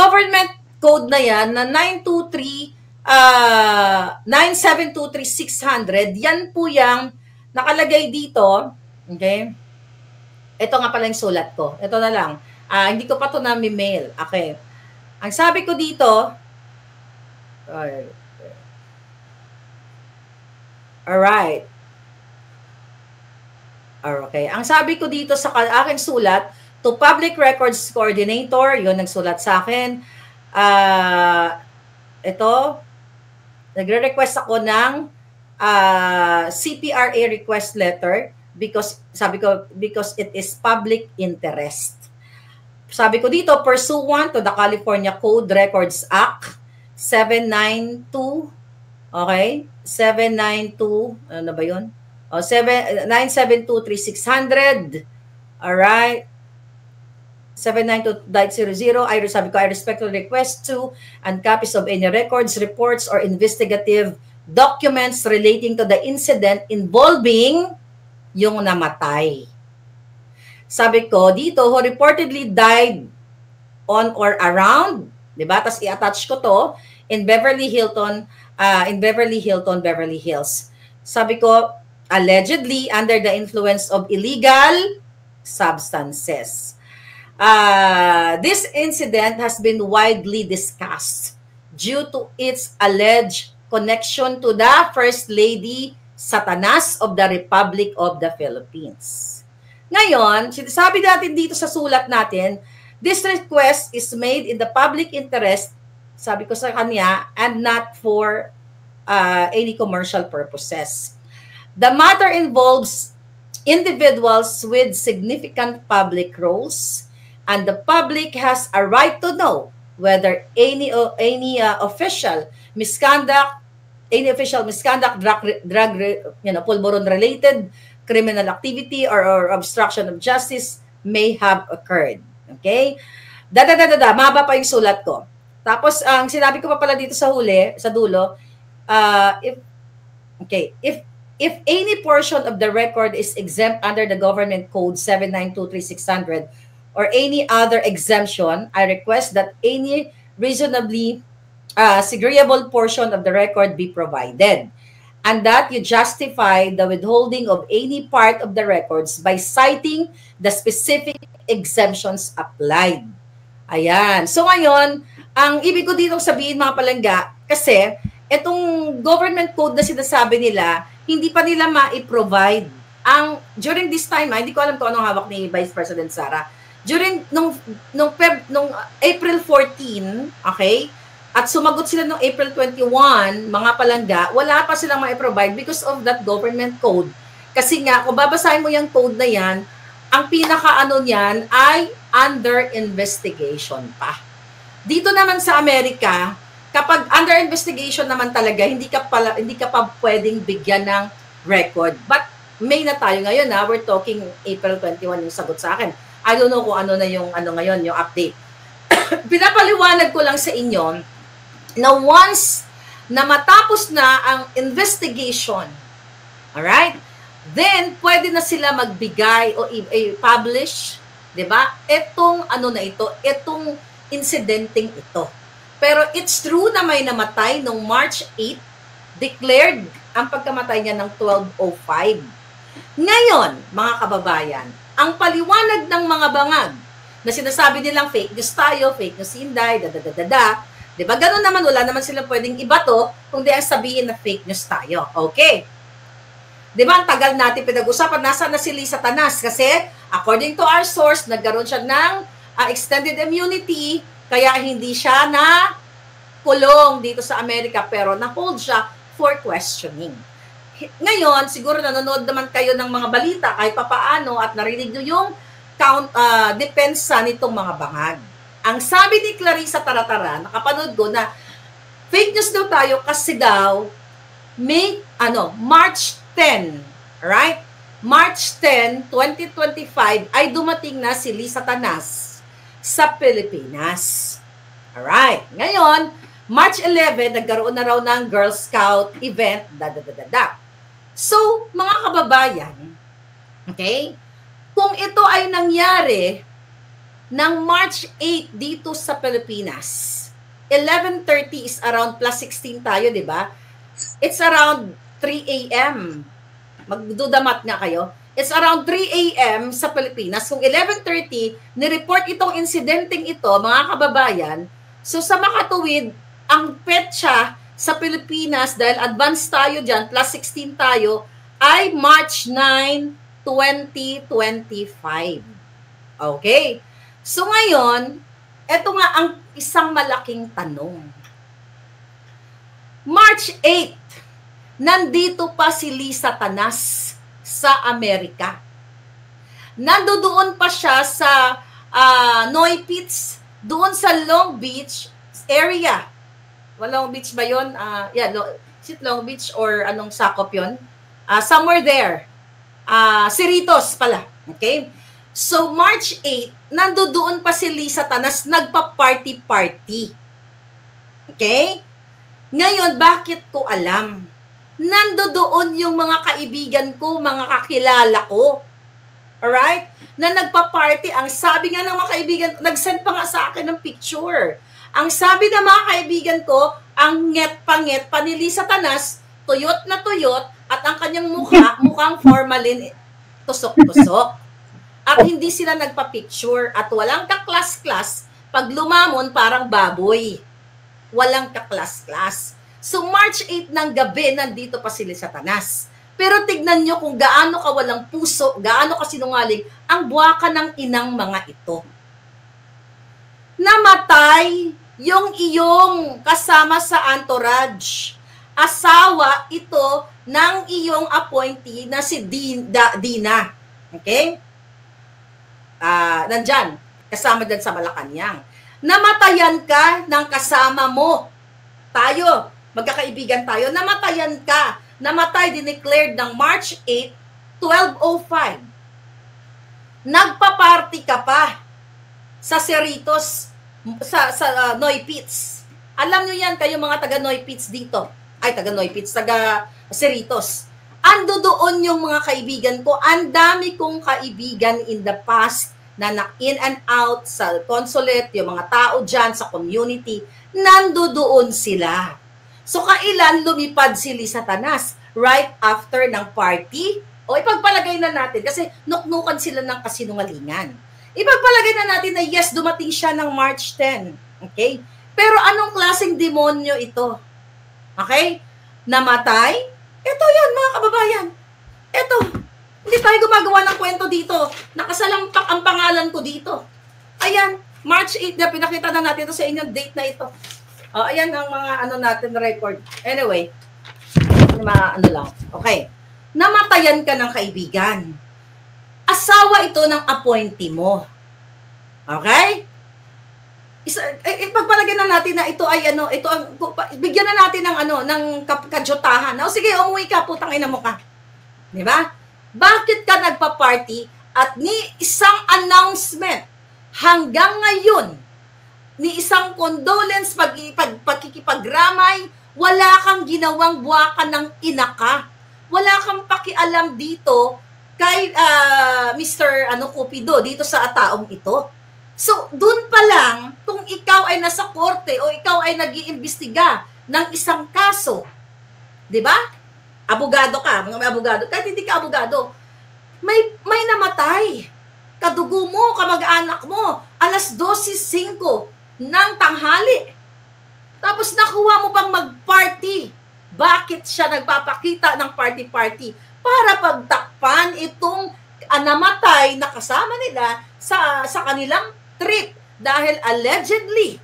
government code na yan na 9723600, yan po yung nakalagay dito. Okay? Ito nga pala yung sulat ko. Ito na lang. Hindi ko pa ito na-mail. Okay. Ang sabi ko dito, alright. Okay. Ang sabi ko dito sa aking sulat, to Public Records Coordinator, yun nagsulat sa akin. Ito, nagre-request ako ng CPRA request letter because, sabi ko, because it is public interest. Sabi ko dito, pursuant to the California Code Records Act 792, okay? 792, ano ba yun? 9723600. Alright. 792.00. Sabi ko, I respectfully request to and copies of any records, reports, or investigative documents relating to the incident involving yung namatay. Sabi ko dito, who reportedly died on or around, di ba? Tapos i-attach ko to in Beverly Hilton, Beverly Hills. Sabi ko, allegedly under the influence of illegal substances. This incident has been widely discussed due to its alleged connection to the First Lady Satanas of the Republic of the Philippines. Ngayon, sinasabi natin dito sa sulat natin, this request is made in the public interest, sabi ko sa kanya, and not for any commercial purposes. The matter involves individuals with significant public roles, and the public has a right to know whether any official misconduct, drug pulburon-related criminal activity or obstruction of justice may have occurred. Okay? Mahaba pa yung sulat ko. Tapos, ang sinabi ko pa pala dito sa huli, sa dulo, if any portion of the record is exempt under the Government Code 7923600 or any other exemption, I request that any reasonably segregable portion of the record be provided, and that you justify the withholding of any part of the records by citing the specific exemptions applied. Ayan. So ngayon, ang ibig ko dito sabihin mga palangga, kasi itong government code na sinasabi nila, hindi pa nila ma-provide. During this time, hindi ko alam kung anong hawak ni Vice President Sara. During nung April 14, okay, at sumagot sila noong April 21, mga palangga, wala pa silang ma-provide because of that government code. Kasi nga, kung babasahin mo yung code na yan, ang pinaka-ano niyan ay under investigation pa. Dito naman sa Amerika, kapag under investigation naman talaga, hindi ka pa pwedeng bigyan ng record. But May na tayo ngayon, we're talking April 21 yung sagot sa akin. I don't know kung ano na yung ngayon, yung update. Pinapaliwanag ko lang sa inyo na once na matapos na ang investigation, alright, then pwede na sila magbigay o i-publish, di ba? Itong itong incidenting ito. Pero it's true na may namatay noong March 8, declared ang pagkamatay niya ng 12:05. Ngayon, mga kababayan, ang paliwanag ng mga bangag na sinasabi nilang fake news tayo, fake news Inday, diba? Ganun naman, wala naman silang pwedeng ibato kung di ang sabihin na fake news tayo. Okay. Diba, ang tagal natin pinag-usapan, nasa na si Lisa Tanas kasi according to our source, nagkaroon siya ng extended immunity, kaya hindi siya na kulong dito sa Amerika, pero na-hold siya for questioning. Ngayon, siguro nanonood naman kayo ng mga balita kahit papaano at narinig nyo yung depensa nitong mga bangag. Ang sabi ni Clarissa Taratara, nakapanood ko na fake news daw tayo kasi daw March 10, right? March 10, 2025 ay dumating na si Lisa Tanas sa Pilipinas. Alright. Ngayon, March 11, nagkaroon na raw ng Girl Scout event, So, mga kababayan, okay, kung ito ay nangyari ng March 8 dito sa Pilipinas. 11:30 is around plus 16 tayo, di ba? It's around 3 a.m. Magdudamat nga kayo. It's around 3 a.m. sa Pilipinas. Kung 11:30, nireport itong insidenteng ito, mga kababayan, so sa makatuwid, ang petsa sa Pilipinas, dahil advanced tayo dyan, plus 16 tayo, ay March 9, 2025. Okay? So ngayon, eto nga ang isang malaking tanong. March 8, nandito pa si Lisa Tanas sa Amerika. Nandoon pa siya sa Noy Pits, doon sa Long Beach area. Long Beach ba yun? Is it Long Beach or anong sakop yun? Somewhere there. Cerritos pala. Okay? So, March 8, nandoon pa si Lisa Tanas, nagpa-party-party. Okay? Ngayon, bakit ko alam? Nandoon yung mga kaibigan ko, mga kakilala ko. Alright? Na nagpa-party. Ang sabi nga ng mga kaibigan, nag-send pa nga sa akin ng picture. Ang sabi ng mga kaibigan ko, ang nget pa ni Lisa Tanas, tuyot na tuyot, at ang kanyang mukha, mukhang formalin, tusok-tusok. At hindi sila nagpa-picture at walang kaklas-klas. Pag lumamon, parang baboy. Walang kaklas-klas. So, March 8 ng gabi, nandito pa sila sa Tanas. Pero tignan nyo kung gaano ka walang puso, gaano ka sinungaling ang buwaka ng inang mga ito. Namatay yung iyong kasama sa entourage. Asawa ito ng iyong appointee na si Dina. Okay? Nandyan, kasama dyan sa Malacanang. Namatayan ka ng kasama mo. Tayo, magkakaibigan tayo, namatayan ka. Namatay, dineclared ng March 8, 12:05. Nagpa-party ka pa sa Cerritos, sa Noy Pits. Alam nyo yan, kayo mga taga Noy Pits dito. Ay, taga Noy Pits, taga Cerritos. Ando doon yung mga kaibigan ko. Ang dami kong kaibigan in the past na in and out sa consulate, yung mga tao dyan sa community, nando doon sila. So, kailan lumipad si Lisa Tanas? Right after ng party? O ipagpalagay na natin, kasi nuknukan sila ng kasinungalingan. Ipagpalagay na natin na yes, dumating siya ng March 10. Okay? Pero anong klaseng demonyo ito? Okay? Namatay? Ito yan, mga kababayan. Ito. Hindi tayo gumagawa ng kwento dito. Nakasalampak ang pangalan ko dito. Ayan, March 8 na pinakita na natin ito sa inyong date na ito. Ayan ang mga natin record. Anyway, mga lang. Okay. Namatayan ka ng kaibigan. Asawa ito ng appointee mo. Okay? Pagpalagyan na natin na ito ay ito ang bigyan na natin ng ng kadyotahan. O sige, umuwi ka, putang ina mo ka. 'Di ba? Bakit ka nagpa-party at ni isang announcement hanggang ngayon, ni isang condolence pagkikipagramay, wala kang ginawang buwakan ng ina ka. Wala kang pakialam dito kay Mr. Cupido dito sa taong ito. So, dun pa lang, kung ikaw ay nasa korte o ikaw ay nag-iimbestiga ng isang kaso, di ba? Abogado ka, mga abogado. Kahit hindi ka abogado, may namatay. Kadugo mo, kamag-anak mo, alas 12:05 ng tanghali. Tapos nakuha mo pang mag-party. Bakit siya nagpapakita ng party-party? Para pagtakpan itong namatay na kasama nila sa kanilang trip dahil allegedly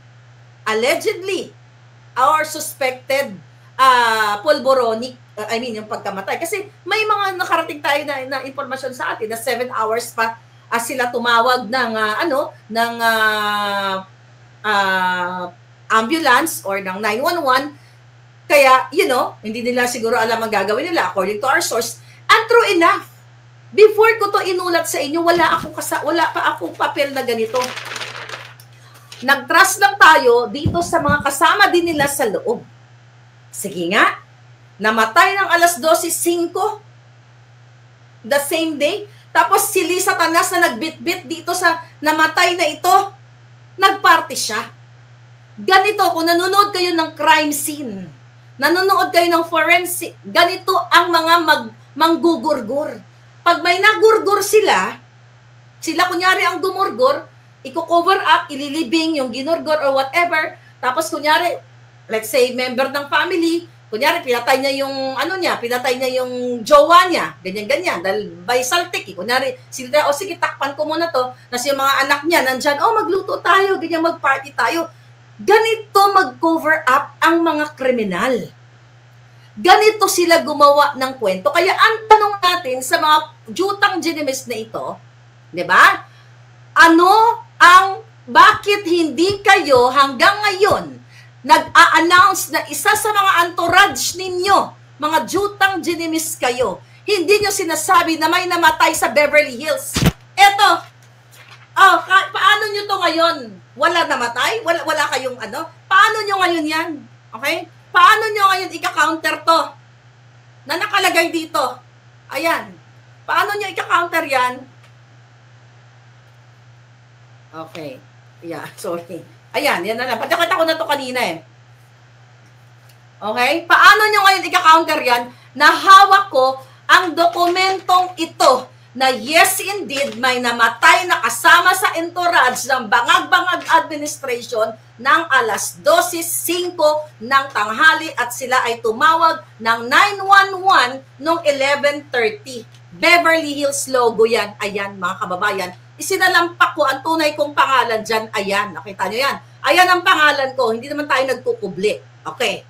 our suspected pulboronic, yung pagkamatay. Kasi may mga nakarating tayo na informasyon sa atin na 7 hours pa sila tumawag ng ambulance or ng 911. Kaya, hindi nila siguro alam ang gagawin nila according to our source. And true enough, before ko to inulat sa inyo, wala pa akong papel na ganito. Nag-trust lang tayo dito sa mga kasama din nila sa loob. Sige nga, namatay ng alas 12:05 the same day. Tapos si Lisa Tanas na nagbitbit dito sa namatay na ito, nagparty siya. Ganito, kung nanonood kayo ng crime scene, nanonood kayo ng forensic, ganito ang mga manggugurgur. Pag may nagurgur sila kunyari ang gumurgur, i-cover up, ililibing yung ginurgur or whatever, tapos kunyari, let's say, member ng family, kunyari, pinatay niya yung, pinatay niya yung jowa niya, ganyan-ganyan, dahil by saltik, kunyari, sila, sige, takpan ko muna to, kasi yung mga anak niya, nandyan, magluto tayo, ganyan, mag-party tayo. Ganito mag-cover up ang mga kriminal. Ganito sila gumawa ng kwento. Kaya ang tanong natin sa mga jutang genimis na ito, di ba? Bakit hindi kayo hanggang ngayon nag-a-announce na isa sa mga entourage ninyo, mga jutang genimis kayo, hindi nyo sinasabi na may namatay sa Beverly Hills? Eto, paano nyo to ngayon? Wala namatay? Wala kayong Paano nyo ngayon yan? Okay? Paano nyo ngayon ika-counter to? Na nakalagay dito. Ayan. Paano nyo ika-counter yan? Okay. Yeah, sorry. Ayan, yan na lang. Patakita ko na to kanina eh. Okay? Paano nyo ngayon ika-counter yan na hawak ko ang dokumentong ito na yes indeed may namatay na kasama sa entourage ng Bangag-Bangag Administration ng alas 12:05 ng tanghali at sila ay tumawag ng 911 noong 11:30. Beverly Hills logo yan. Ayan mga kababayan. Isinalampak ko ang tunay kong pangalan dyan. Ayan, nakita nyo yan. Ayan ang pangalan ko. Hindi naman tayo nagkukubli. Okay.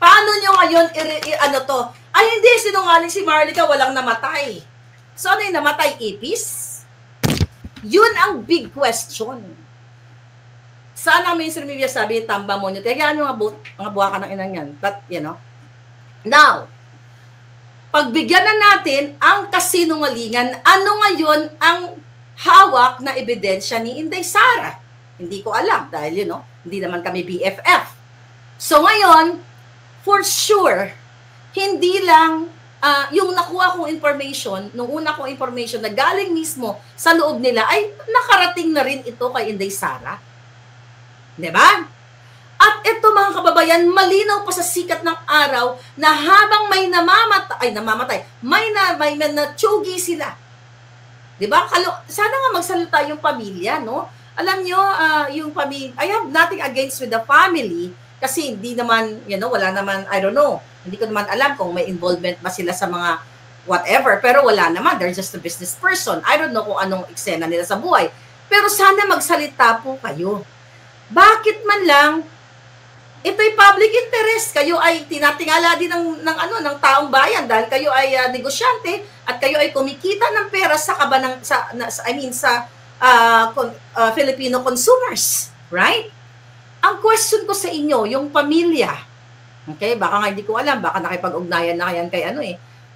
Paano nyo ngayon, to? Ay, hindi, sinungaling si Marlica, walang namatay. So, ano yung namatay, ipis? Yun ang big question. Sana Mainstream Media sabi, tamba mo nyo. Kaya ano mga buwaka ng inang yan. But, Now, pagbigyan na natin ang kasinungalingan, ano ngayon ang hawak na ebidensya ni Inday Sara? Hindi ko alam dahil, hindi naman kami BFF. So, ngayon, for sure, hindi lang yung nakuha kong information, nung una kong information na galing mismo sa loob nila, ay nakarating na rin ito kay Inday Sara. Diba? At ito mga kababayan, malinaw pa sa sikat ng araw na habang may may natsugi sila. Diba? Sana nga magsalita yung pamilya, no? Alam nyo, yung pamilya, I have nothing against with the family, kasi hindi naman, wala naman, I don't know, hindi ko naman alam kung may involvement ba sila sa mga whatever, pero wala naman, they're just a business person. I don't know kung anong eksena nila sa buhay. Pero sana magsalita po kayo. Bakit man lang, ito'y public interest. Kayo ay tinatingala din ng taong bayan dahil kayo ay negosyante at kayo ay kumikita ng pera sa Filipino consumers, right? Ang question ko sa inyo, yung pamilya, okay, baka nga hindi ko alam, baka nakipag-ugnayan na yan kay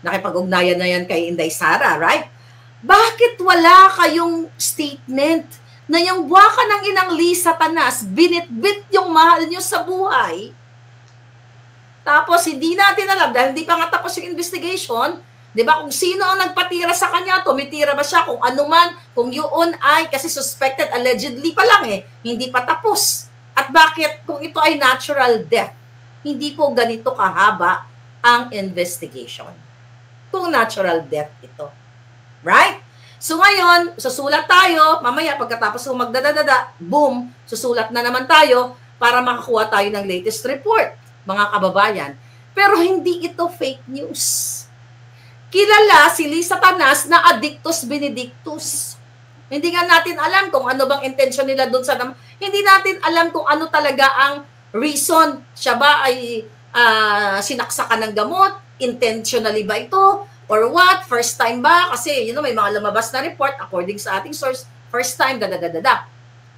nakipag-ugnayan na yan kay Inday Sara, right? Bakit wala kayong statement na yung buwaka ng inang Lisa Tanas, binitbit yung mahal nyo sa buhay, tapos hindi natin alam, dahil hindi pa nga tapos yung investigation, di ba, kung sino ang nagpatira sa kanya, tumitira ba siya, kung ano man, kung yun ay, kasi suspected, allegedly pa lang hindi pa tapos. At bakit, kung ito ay natural death, hindi po ganito kahaba ang investigation. Kung natural death ito. Right? So ngayon, susulat tayo, mamaya pagkatapos kung magdadadada, boom, susulat na naman tayo para makakuha tayo ng latest report, mga kababayan. Pero hindi ito fake news. Kilala si Lisa Tanas na addictus benedictus. Hindi nga natin alam kung ano bang intention nila doon sa hindi natin alam kung ano talaga ang reason. Siya ba ay sinaksakan ng gamot? Intentionally ba ito? Or what? First time ba? Kasi, may mga lumabas na report according sa ating source, first time, dadadadada.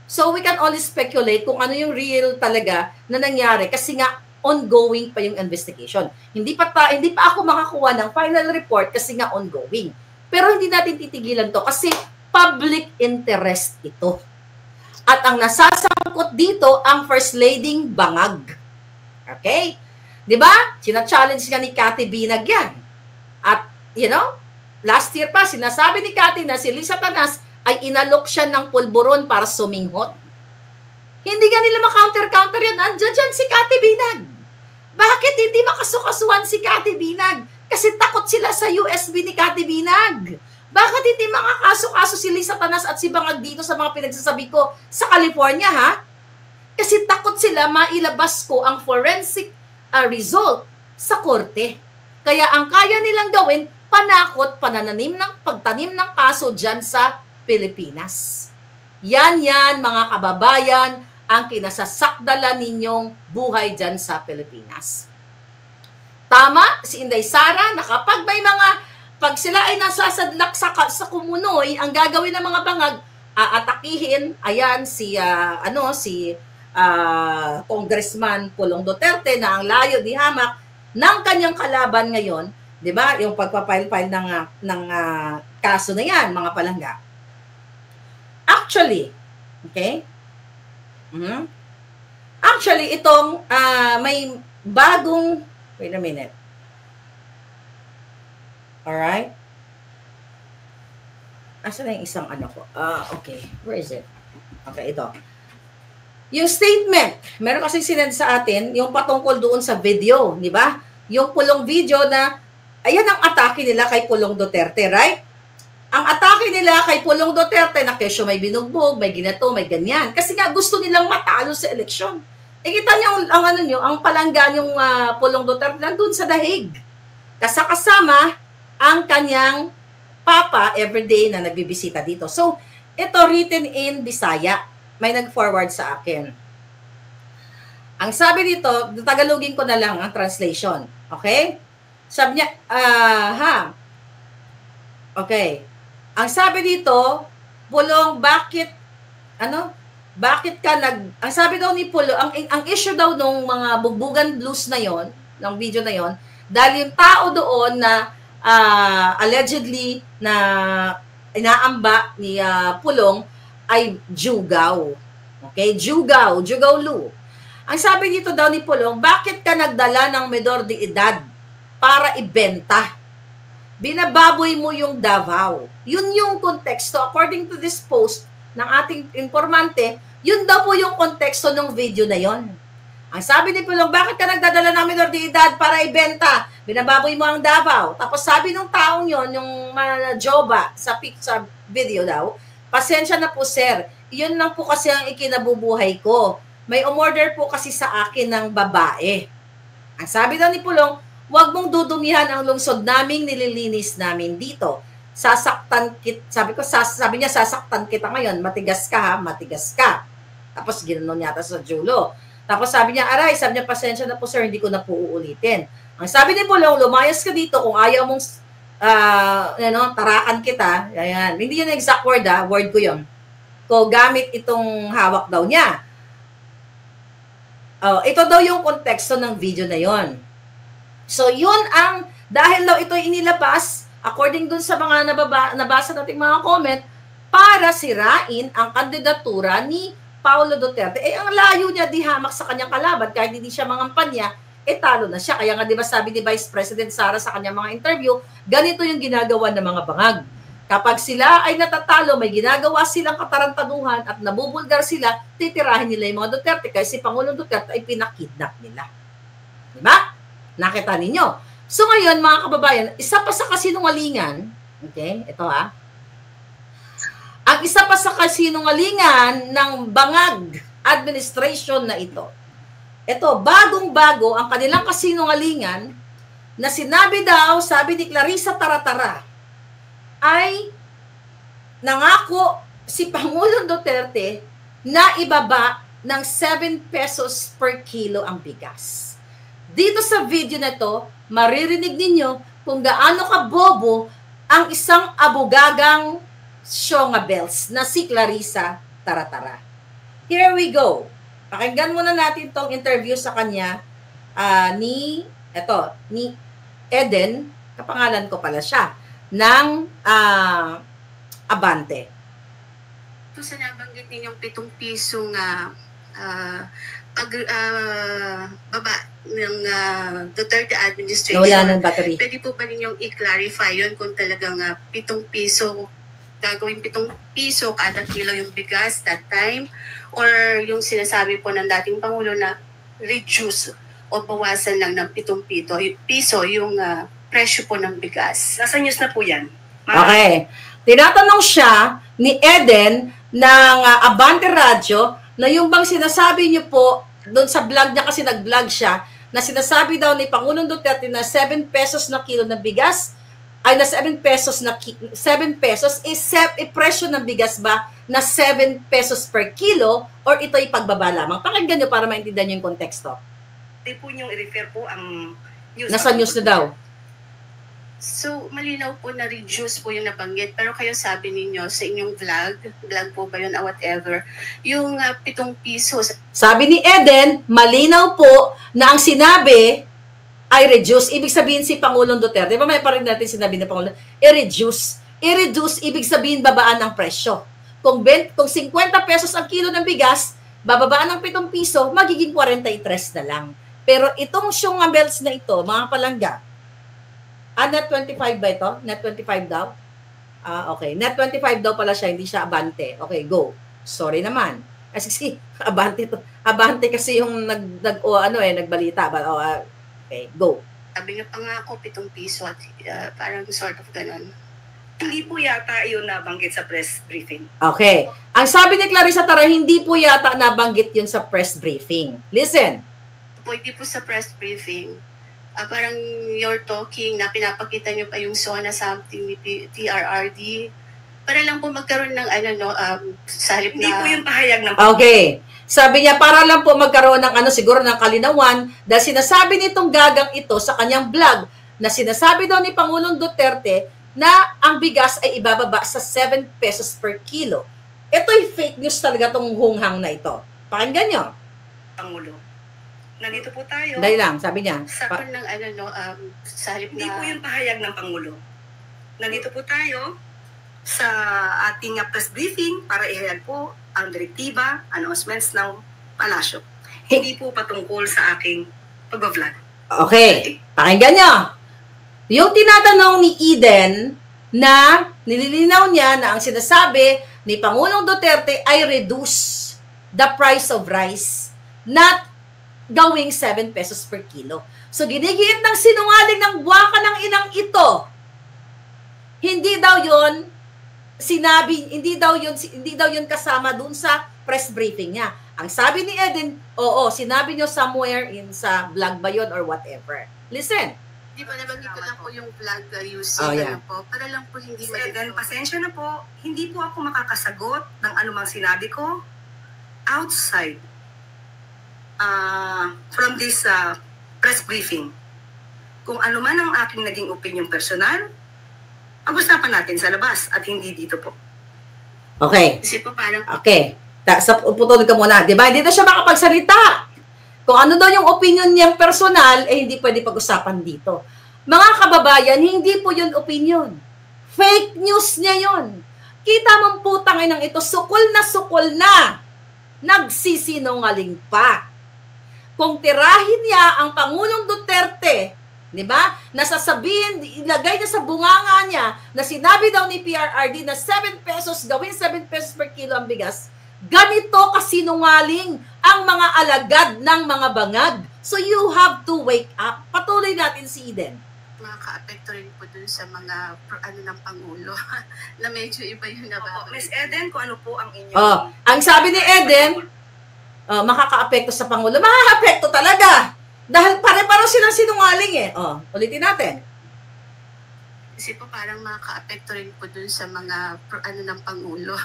So, we can only speculate kung ano yung real talaga na nangyari kasi nga ongoing pa yung investigation. Hindi pa ako makakuha ng final report kasi nga ongoing. Pero hindi natin titigilan to kasi public interest ito. At ang nasasangkot dito, ang First Lady Bangag. Okay? Di ba? Sina-challenge nga ni Cathy Binag yan. At, last year pa, sinasabi ni Cathy na si Lisa Tanas ay inalok siya ng pulburon para suminghot. Hindi nga nila ma-counter-counter yan. Andiyan dyan si Cathy Binag. Bakit hindi makasukasuhan si Cathy Binag? Kasi takot sila sa USB ni Cathy Binag. Bakit hindi makakaso-kaso si Lisa Tanas at si Bangag dito sa mga pinagsasabi ko sa California, ha? Kasi takot sila mailabas ko ang forensic result sa korte. Kaya ang kaya nilang gawin, panakot, pagtanim ng kaso dyan sa Pilipinas. Yan mga kababayan, ang kinasasakdala ninyong buhay dyan sa Pilipinas. Tama, si Inday Sara, na kapag may pag sila ay nasasadlak sa kumunoy, ang gagawin ng mga bangag, aatakihin, ayan, si Congressman Pulong Duterte na ang layo di hamak ng kanyang kalaban ngayon, di ba? Yung pagpapile-file ng kaso na yan, mga palangga. Actually, okay? Actually, itong may bagong, wait a minute. Alright? Asa na yung isang ano ko? Okay. Where is it? Okay, ito. Yung statement, meron kasi sinend sa atin, yung patungkol doon sa video, di ba? Yung Pulong video na, ayan ang atake nila kay Pulong Duterte, right? Ang atake nila kay Pulong Duterte na kesyo may binugbog, may ginato, may ganyan. Kasi nga gusto nilang matalo sa eleksyon. Kita niyo ang palangga yung Pulong Duterte nandun sa dahig. Kasama ang kanyang papa everyday na nagbibisita dito. So, ito written in Bisaya. May nag-forward sa akin. Ang sabi dito, Tagalogin ko na lang ang translation. Okay? Sabi niya, okay. Ang sabi dito, Pulong, bakit ka ang sabi daw ni Pulong, ang issue daw nung mga bugbugan blues na yon, ng video na yon, dahil yung tao doon na allegedly na inaamba ni Pulong ay Jugaw. Okay? Jugaw Lu. Ang sabi dito daw ni Pulong, bakit ka nagdala ng menor de edad para ibenta? Binababoy mo yung Davao. Yun yung konteksto. According to this post ng ating informante, yun daw po yung konteksto ng video na yon. Ang sabi ni Pulong, bakit ka nagdadala ng menor de edad para ibenta? Binababoy mo ang Davao. Tapos sabi ng taong yon, yung Joba sa video daw, pasensya na po sir, yun lang po kasi ang ikinabubuhay ko. May umorder po kasi sa akin ng babae. Ang sabi daw ni Pulong, huwag mong dudumihan ang lungsod naming nililinis namin dito. Sabi niya, sasaktan kita ngayon, matigas ka ha, matigas ka. Tapos ginanon yata sa Julo. Tapos sabi niya, sabi niya, pasensya na po sir, hindi ko na po uulitin. Ang sabi ni Pulong, lumayas ka dito kung ayaw mong tarakan kita. Ayan. Hindi yun exact word word ko yun. Ko gamit itong hawak daw niya. Ito daw yung konteksto ng video na yon. So, yun dahil daw ito inilabas, according dun sa mga nabasa nating mga comment, para sirain ang kandidatura ni Paulo Duterte. Ang layo niya di hamak sa kanyang kalaban, kahit hindi siya mangampanya, talo na siya. Kaya nga, di ba sabi ni Vice President Sara sa kanyang mga interview, ganito yung ginagawa ng mga bangag. Kapag sila ay natatalo, may ginagawa silang katarantaduhan at nabubulgar sila, titirahin nila yung mga Duterte kasi Pangulong Duterte ay pinakidnap nila. Di ba? Nakita ninyo. So ngayon, mga kababayan, isa pa sa kasinungalingan, okay, ito ang isa pa sa kasinungalingan ng bangag administration na ito, bagong-bago ang kanilang kasinungalingan na sinabi daw, sabi ni Clarissa Taratara, ay nangako si Pangulong Duterte na ibaba ng 7 pesos per kilo ang bigas. Dito sa video na to, maririnig ninyo kung gaano kabobo ang isang abogagang Shongabels na si Clarissa Taratara. Here we go. Pakinggan muna natin tong interview sa kanya ni Eden, kapangalan ko pala siya, ng Abante. Ito sa nabanggit ninyong 7 pisong baba ng Duterte administration. Nawala ng battery. Pwede po ba ninyong i-clarify yun kung talagang 7 piso, gagawin 7 piso kada kilo yung bigas that time? Or yung sinasabi po ng dating Pangulo na reduce o bawasan lang ng 7 piso yung presyo po ng bigas? Nasa news na po yan. Okay. Tinatanong siya ni Eden ng Abante Radio na yung bang sinasabi niyo po doon sa vlog niya, kasi nag-vlog siya, na sinasabi daw ni Pangulong Duterte na 7 pesos na kilo ng bigas, ay na 7 pesos na 7 pesos is presyo ng bigas ba na 7 pesos per kilo or ito ay pagbaba lamang? Pakinggan niyo para maintindihan niyo yung konteksto. Hindi po niyong i-refer po ang news. Nasa news na daw. So, malinaw po na reduce po yung nabanggit. Pero kayo sabi ninyo sa inyong vlog po ba yun or whatever, yung 7 piso. Sabi ni Eden, malinaw po na ang sinabi ay reduce. Ibig sabihin si Pangulong Duterte, di ba may parin natin sinabi ni Pangulong, i-reduce. I-reduce, ibig sabihin babaan ng presyo. Kung 50 pesos ang kilo ng bigas, bababaan ng 7 piso, magiging 43 na lang. Pero itong Syunga Bells na ito, mga palangga, net 25 ba ito? Net 25 daw? Okay. Net 25 daw pala siya, hindi siya Abante. Okay, go. Sorry naman. Kasi Abante to. Abante kasi yung nagbalita. Okay, go. Sabi niyo pa nga ako 7 piso at parang sort of ganun. Hindi po yata yun nabanggit sa press briefing. Okay. Ang sabi ni Clarissa Tara, hindi po yata nabanggit yun sa press briefing. Listen. Hindi po sa press briefing. Parang you're talking na pinapakita niyo pa yung SONA something ni TRRD para lang po magkaroon ng sa halip na... Hindi po yung pahayag ng... Okay. Sabi niya, para lang po magkaroon ng siguro ng kalinawan dahil sinasabi nitong gagang ito sa kanyang vlog na sinasabi daw ni Pangulong Duterte na ang bigas ay ibababa sa 7 pesos per kilo. Ito'y fake news talaga tong hunghang na ito. Pakinggan niyo. Pangulo. Nandito po tayo. Dahil lang, sabi niya. Sa ng sa halip Hindi na... po yung pahayag ng Pangulo. Nandito po tayo sa ating press briefing para ihayag po ang direktiba, announcements ng palasyo. Hindi po patungkol sa aking pag-vlog. Okay. Pakinggan niyo. Yung tinatanong ni Eden na nililinaw niya na ang sinasabi ni Pangulong Duterte ay reduce the price of rice, not gawing 7 pesos per kilo. So, ginigit ng sinungaling ng buwaka ng inang ito. Hindi daw yon sinabi, hindi daw yun kasama dun sa press briefing niya. Ang sabi ni Eden, oo, sinabi nyo somewhere sa vlog ba yun or whatever. Listen. Di ba nabanggit ko lang po yung vlog po, para lang po hindi Eden, pasensya na po, hindi po ako makakasagot ng anumang sinabi ko outside from this press briefing. Kung ano man ang aking naging opinion personal, pag-usapan natin sa labas at hindi dito po. Okay. Kasi po parang... Okay. Putulog ka muna. Diba? Hindi na siya makapagsalita. Kung ano daw yung opinion niyang personal, hindi pwede pag-usapan dito. Mga kababayan, hindi po yun opinion. Fake news niya yun. Kita mong putang inang ito, sukol na. Nagsisinungaling pa. Kung tirahin niya ang Pangulong Duterte, di ba? Nasasabihin, ilagay niya sa bunganga niya na sinabi daw ni PRRD na 7 pesos, gawin 7 pesos per kilo ang bigas. Ganito kasinungaling ang mga alagad ng mga bangag. So you have to wake up. Patuloy natin si Eden. Makaka-apekto rin po dun sa mga ng Pangulo na medyo iba yung nababalit. Miss Eden, kung ano po ang inyong... Ang sabi ni Eden, makaka-apekto sa Pangulo. Makaka-apekto talaga. Dahil pare-paro silang sinungaling ulitin natin. Kasi po parang makaka-apekto rin po dun sa mga ng Pangulo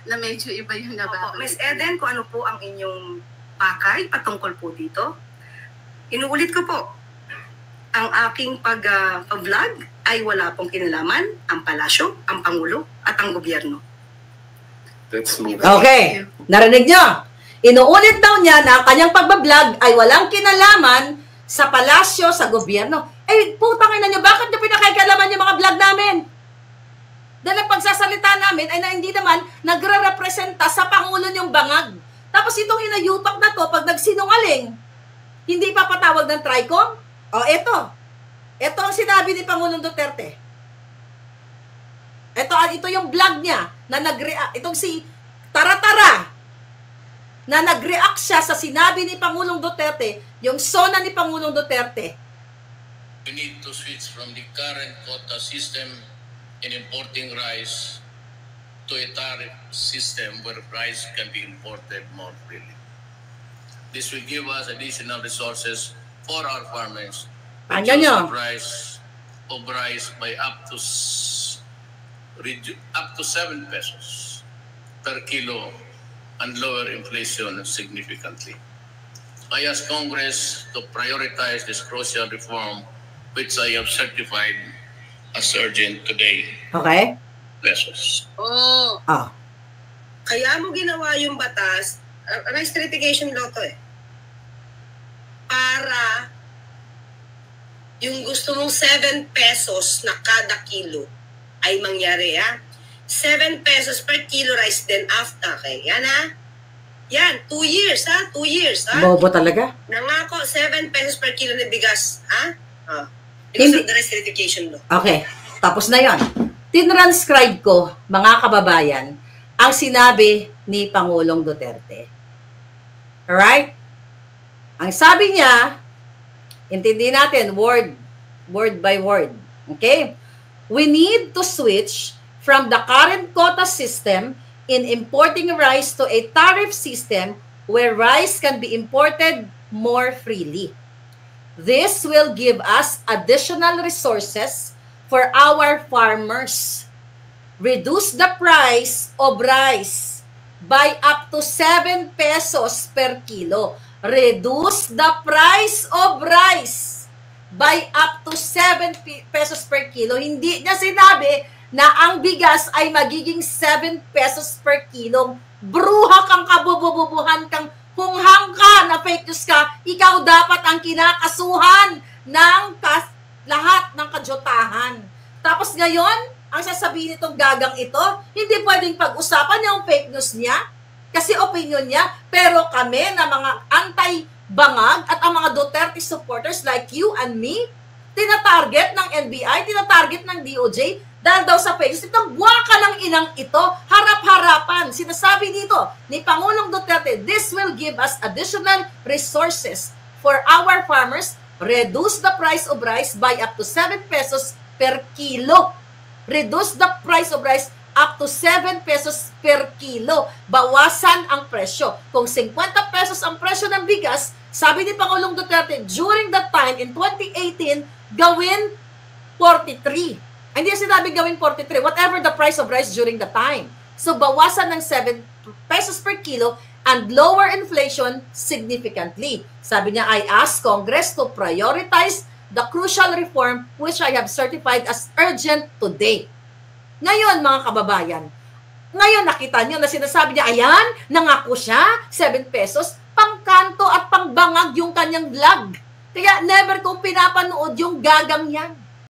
na medyo iba yung nababalit. Miss Eden, kung ano po ang inyong pakay patungkol po dito, inuulit ko po, ang aking pag-vlog ay wala pong kinalaman ang palasyo, ang Pangulo at ang gobyerno. Let's move. Okay. Narinig nyo? Inuulit daw niya na ang kanyang pagbablog ay walang kinalaman sa palasyo, sa gobyerno. Putang ina niyo, bakit niyo pinakikalaman yung mga vlog namin? Dahil ang pagsasalita namin ay na hindi naman nagre-representa sa Pangulo niyong bangag. Tapos itong hinayupak na to, pag nagsinungaling, hindi papatawag ng TRICOM? O, ito. Ito ang sinabi ni Pangulong Duterte. Ito yung vlog niya na itong si Taratara na nag-react siya sa sinabi ni Pangulong Duterte, yung SONA ni Pangulong Duterte. We need to switch from the current quota system in importing rice to a tariff system where rice can be imported more freely. This will give us additional resources for our farmers to reduce the price of rice by up to 7 pesos per kilo and lower inflation significantly. I ask Congress to prioritize this crucial reform, which I have certified as urgent today. Okay? Pesos. Oh. Ah. Kaya mo ginawa yung batas, rice litigation law to para yung gusto mong 7 pesos na kada kilo ay mangyari, 7 pesos per kilo rice then after. Okay? Yan, Yan, 2 years, 2 years, Bobo talaga. Nangako, 7 pesos per kilo na bigas, Because of the rice litigation law. Okay, tapos na yon. Tinranscribe ko, mga kababayan, ang sinabi ni Pangulong Duterte. Alright? Ang sabi niya, intindihin natin, word by word. Okay? We need to switch from the current quota system in importing rice to a tariff system where rice can be imported more freely. This will give us additional resources for our farmers. Reduce the price of rice by up to 7 pesos per kilo. Reduce the price of rice by up to 7 pesos per kilo. Hindi niya sinabi na ang bigas ay magiging 7 pesos per kilo. Bruha kang kabubububuhan kang hunghang ka na fake news ka, ikaw dapat ang kinakasuhan ng lahat ng kajotahan. Tapos ngayon, ang sasabihin nitong gagang ito, hindi pwedeng pag-usapan yung fake news niya kasi opinion niya, pero kami na mga anti-bangag at ang mga Duterte supporters like you and me, tinatarget ng NBI, tinatarget ng DOJ, dahil daw sa fake news, itong buwaka ng inang ito, harap-harapan. Sinasabi dito ni Pangulong Duterte, this will give us additional resources for our farmers, reduce the price of rice by up to 7 pesos per kilo. Reduce the price of rice up to 7 pesos per kilo. Bawasan ang presyo. Kung 50 pesos ang presyo ng bigas, sabi ni Pangulong Duterte, during that time, in 2018, gawin 43. Hindi sinabi gawin 43, whatever the price of rice during the time. So, bawasan ng 7 pesos per kilo and lower inflation significantly. Sabi niya, I ask Congress to prioritize the crucial reform which I have certified as urgent today. Ngayon, mga kababayan, ngayon nakita niyo na sinasabi niya, ayan, nangako siya, 7 pesos, pangkanto at pangbangag yung kanyang vlog. Kaya never kong pinapanood yung gagang yan.